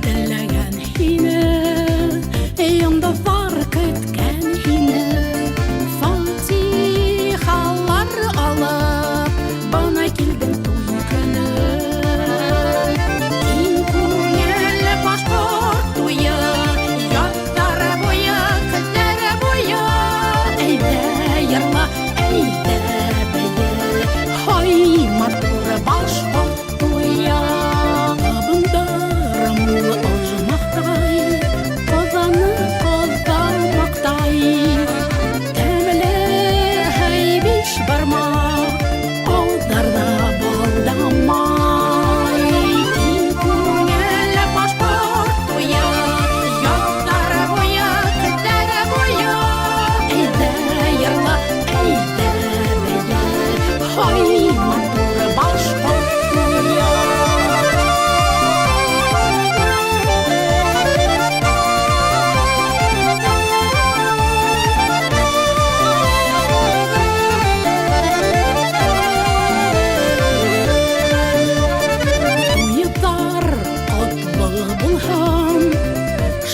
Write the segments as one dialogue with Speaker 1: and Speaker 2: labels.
Speaker 1: Теләгән һине, өеңдә бар көткән һине, фатихалар алып, бана килдең туй көне. Киң күңел башкорт туйы, яттары буе, көзләре буе, әйдә йырла, әйдә бәйе, һай матур башкорт туйы.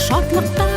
Speaker 1: Шатлыктан